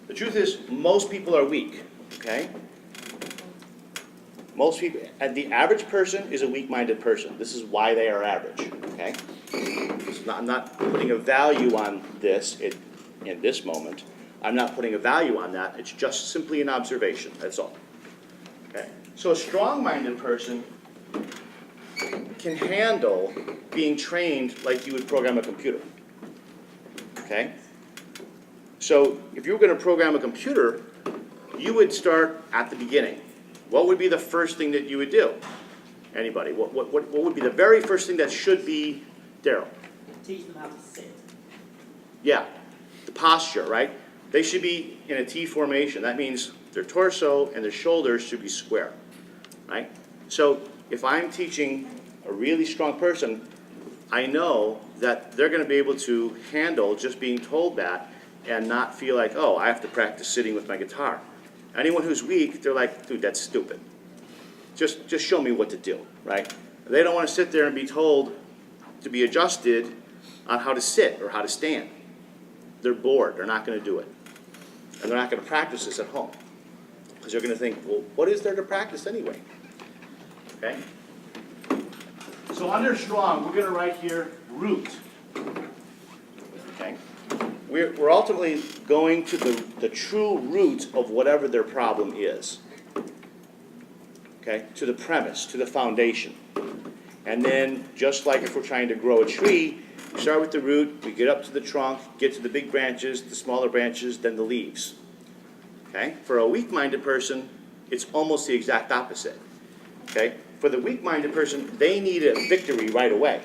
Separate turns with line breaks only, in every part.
The truth is, most people are weak, okay? Most people, and the average person is a weak-minded person. This is why they are average, okay? I'm not putting a value on this in this moment. I'm not putting a value on that. It's just simply an observation, that's all. Okay? So a strong-minded person can handle being trained like you would program a computer, okay? So if you were going to program a computer, you would start at the beginning. What would be the first thing that you would do? Anybody? What would be the very first thing that should be, Daryl?
Teach them how to sit.
Yeah, the posture, right? They should be in a T formation. That means their torso and their shoulders should be square, right? So if I'm teaching a really strong person, I know that they're going to be able to handle just being told that and not feel like, oh, I have to practice sitting with my guitar. Anyone who's weak, they're like, dude, that's stupid. Just show me what to do, right? They don't want to sit there and be told to be adjusted on how to sit or how to stand. They're bored. They're not going to do it. And they're not going to practice this at home. Because they're going to think, well, what is there to practice anyway? Okay? So under strong, we're going to write here root. Okay? We're ultimately going to the true root of whatever their problem is. Okay? To the premise, to the foundation. And then, just like if we're trying to grow a tree, we start with the root, we get up to the trunk, get to the big branches, the smaller branches, then the leaves. Okay? For a weak-minded person, it's almost the exact opposite. Okay? For the weak-minded person, they need a victory right away.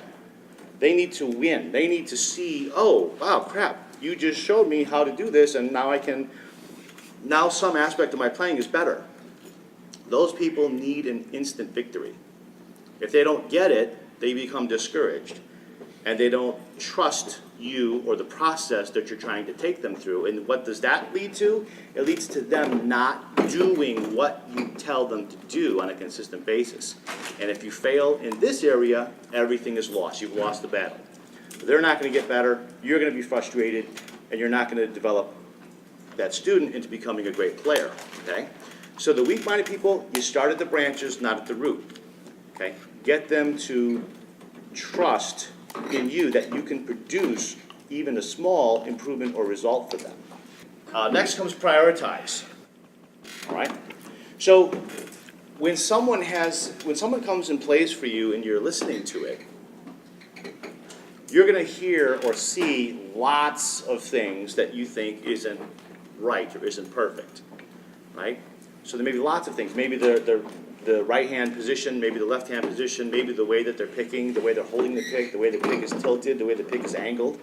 They need to win. They need to see, oh, wow, crap, you just showed me how to do this, and now some aspect of my playing is better. Those people need an instant victory. If they don't get it, they become discouraged. And they don't trust you or the process that you're trying to take them through. And what does that lead to? It leads to them not doing what you tell them to do on a consistent basis. And if you fail in this area, everything is lost. You've lost the battle. They're not going to get better. You're going to be frustrated. And you're not going to develop that student into becoming a great player. Okay? So the weak-minded people, you start at the branches, not at the root. Okay? Get them to trust in you that you can produce even a small improvement or result for them. Next comes prioritize. All right? So when someone comes and plays for you and you're listening to it, you're going to hear or see lots of things that you think isn't right or isn't perfect. Right? So there may be lots of things. Maybe the right-hand position, maybe the left-hand position, maybe the way that they're picking, the way they're holding the pick, the way the pick is tilted, the way the pick is angled.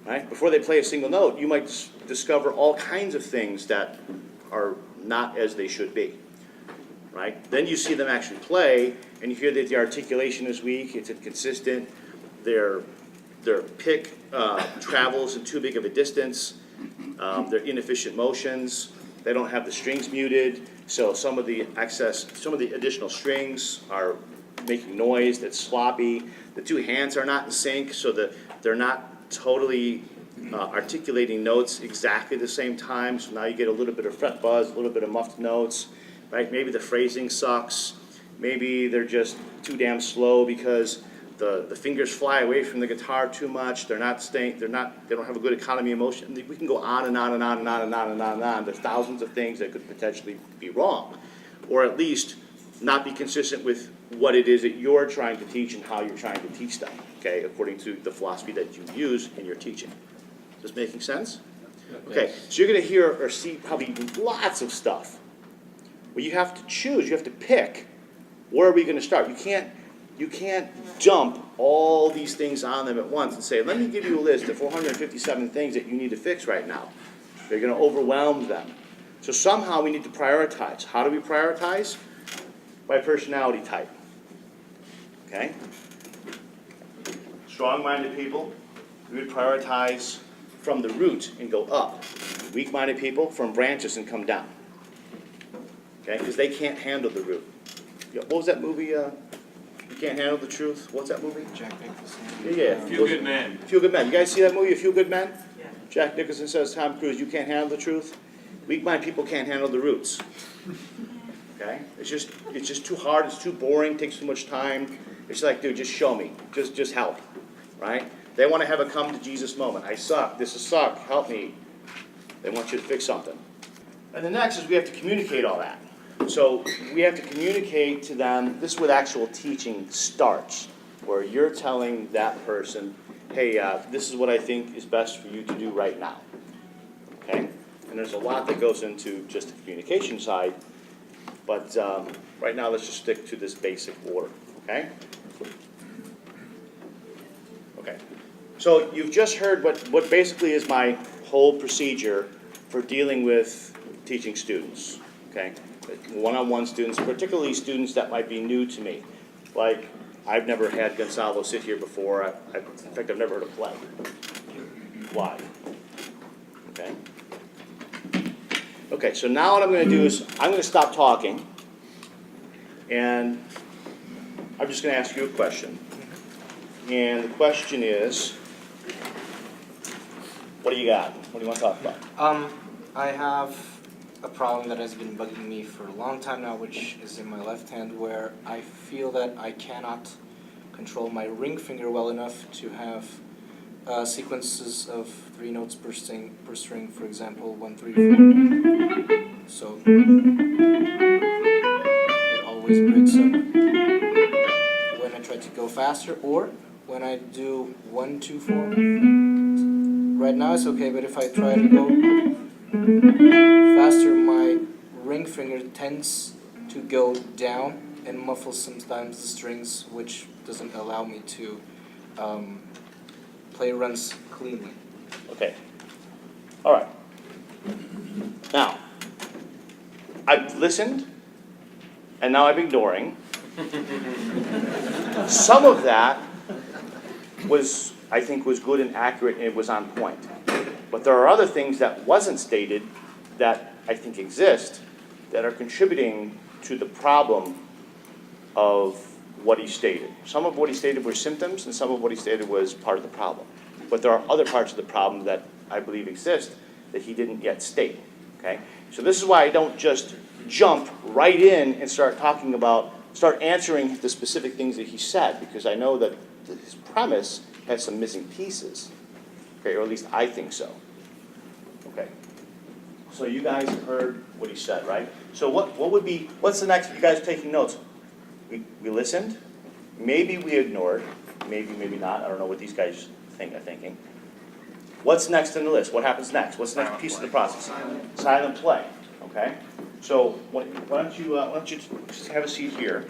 Right? Before they play a single note, you might discover all kinds of things that are not as they should be. Right? Then you see them actually play, and you hear that the articulation is weak, it's inconsistent, their pick travels in too big of a distance, they're inefficient motions, they don't have the strings muted, so some of the additional strings are making noise that's sloppy. The two hands are not in sync, so that they're not totally articulating notes exactly the same time. So now you get a little bit of fret buzz, a little bit of muffed notes, right? Maybe the phrasing sucks. Maybe they're just too damn slow because the fingers fly away from the guitar too much. They don't have a good economy of motion. We can go on and on and on and on and on and on and on. There's thousands of things that could potentially be wrong, or at least not be consistent with what it is that you're trying to teach and how you're trying to teach them, okay, according to the philosophy that you use in your teaching. Is this making sense? Okay, so you're going to hear or see probably lots of stuff. Well, you have to choose. You have to pick. Where are we going to start? You can't dump all these things on them at once and say, let me give you a list of 457 things that you need to fix right now. They're going to overwhelm them. So somehow we need to prioritize. How do we prioritize? By personality type. Okay? Strong-minded people, we would prioritize from the root and go up. Weak-minded people, from branches and come down. Okay? Because they can't handle the root. What was that movie? You Can't Handle the Truth. What's that movie?
Jack Nicholson.
Yeah.
Few Good Men.
Few Good Men. You guys see that movie, A Few Good Men?
Yeah.
Jack Nicholson says, Tom Cruise, you can't handle the truth. Weak-minded people can't handle the roots. Okay? It's just too hard, it's too boring, takes too much time. It's like, dude, just show me. Just help. Right? They want to have a come to Jesus moment. I suck, this is suck, help me. They want you to fix something. And the next is we have to communicate all that. So we have to communicate to them, this is where the actual teaching starts, where you're telling that person, hey, this is what I think is best for you to do right now. Okay? And there's a lot that goes into just the communication side, but right now let's just stick to this basic order. Okay? Okay. So you've just heard what basically is my whole procedure for dealing with teaching students. Okay? One-on-one students, particularly students that might be new to me. Like, I've never had Gonzalo sit here before. In fact, I've never heard a play. Why? Okay? Okay, so now what I'm going to do is I'm going to stop talking, and I'm just going to ask you a question. And the question is, what do you got? What do you want to talk about?
I have a problem that has been bugging me for a long time now, which is in my left hand, where I feel that I cannot control my ring finger well enough to have sequences of 3 notes per string, for example, 1, 3, 4. So it always breaks up when I try to go faster, or when I do 1, 2, 4. Right now it's okay, but if I try to go faster, my ring finger tends to go down and muffles sometimes the strings, which doesn't allow me to play runs cleanly.
Okay. All right. Now, I've listened, and now I'm ignoring. Some of that was, I think, was good and accurate, and it was on point. But there are other things that wasn't stated that I think exist that are contributing to the problem of what he stated. Some of what he stated were symptoms, and some of what he stated was part of the problem. But there are other parts of the problem that I believe exist that he didn't yet state. Okay? So this is why I don't just jump right in and start answering the specific things that he said, because I know that his premise has some missing pieces. Okay, or at least I think so. Okay. So you guys heard what he said, right? So what's the next? You guys are taking notes. We listened. Maybe we ignored. Maybe not. I don't know what these guys are thinking. What's next in the list? What happens next? What's the next piece of the process? Silent play. Okay. So why don't you just have a seat here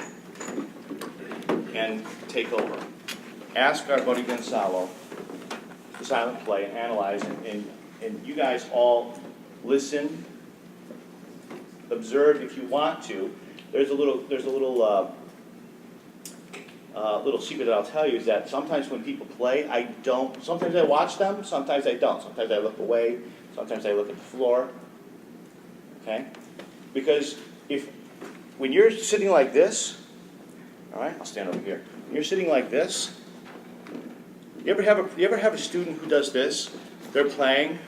and take over. Ask our buddy Gonzalo the silent play and analyze it, and you guys all listen, observe if you want to. There's a little secret that I'll tell you is that sometimes when people play, sometimes I watch them, sometimes I don't. Sometimes I look away, sometimes I look at the floor. Okay? Because when you're sitting like this, all right, I'll stand over here. When you're sitting like this, you ever have a student who does this? They're playing,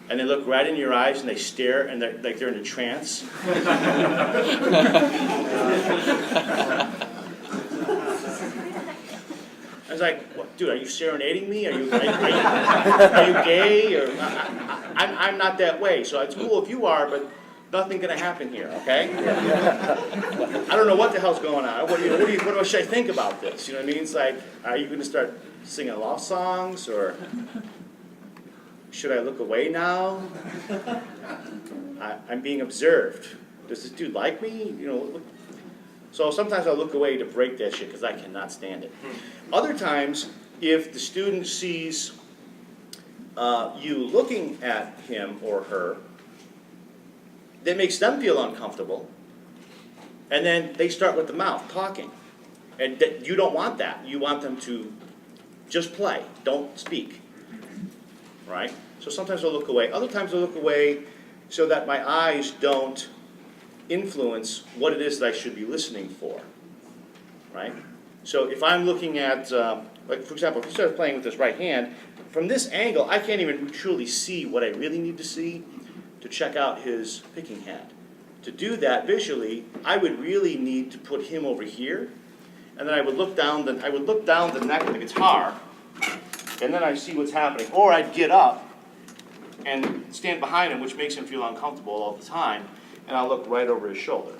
and they look right in your eyes, and they stare, and they're in a trance. I was like, what, dude, are you serenading me? Are you gay? Or I'm not that way. So it's cool if you are, but nothing gonna happen here, okay? I don't know what the hell's going on. What should I think about this? You know what I mean? It's like, are you gonna start singing love songs, or should I look away now? I'm being observed. Does this dude like me? You know. So sometimes I look away to break that shit because I cannot stand it. Other times, if the student sees you looking at him or her, that makes them feel uncomfortable, and then they start with the mouth talking, and you don't want that. You want them to just play, don't speak, right? So sometimes I'll look away. Other times I'll look away so that my eyes don't influence what it is that I should be listening for, right? So if I'm looking at, like for example, if he starts playing with his right hand, from this angle, I can't even truly see what I really need to see to check out his picking hand. To do that visually, I would really need to put him over here, and then I would look down the neck of the guitar, and then I see what's happening. Or I'd get up and stand behind him, which makes him feel uncomfortable all the time, and I'll look right over his shoulder.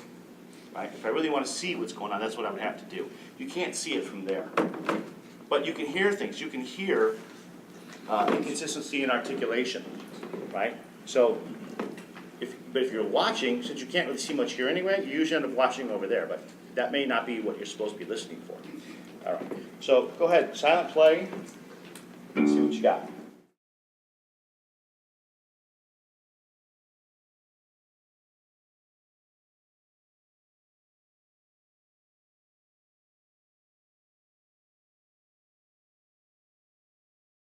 Right? If I really want to see what's going on, that's what I would have to do. You can't see it from there. But you can hear things. You can hear inconsistency in articulation, right? So, but if you're watching, since you can't really see much here anyway, you usually end up watching over there, but that may not be what you're supposed to be listening for. All right, so go ahead, silent play, and see what you got.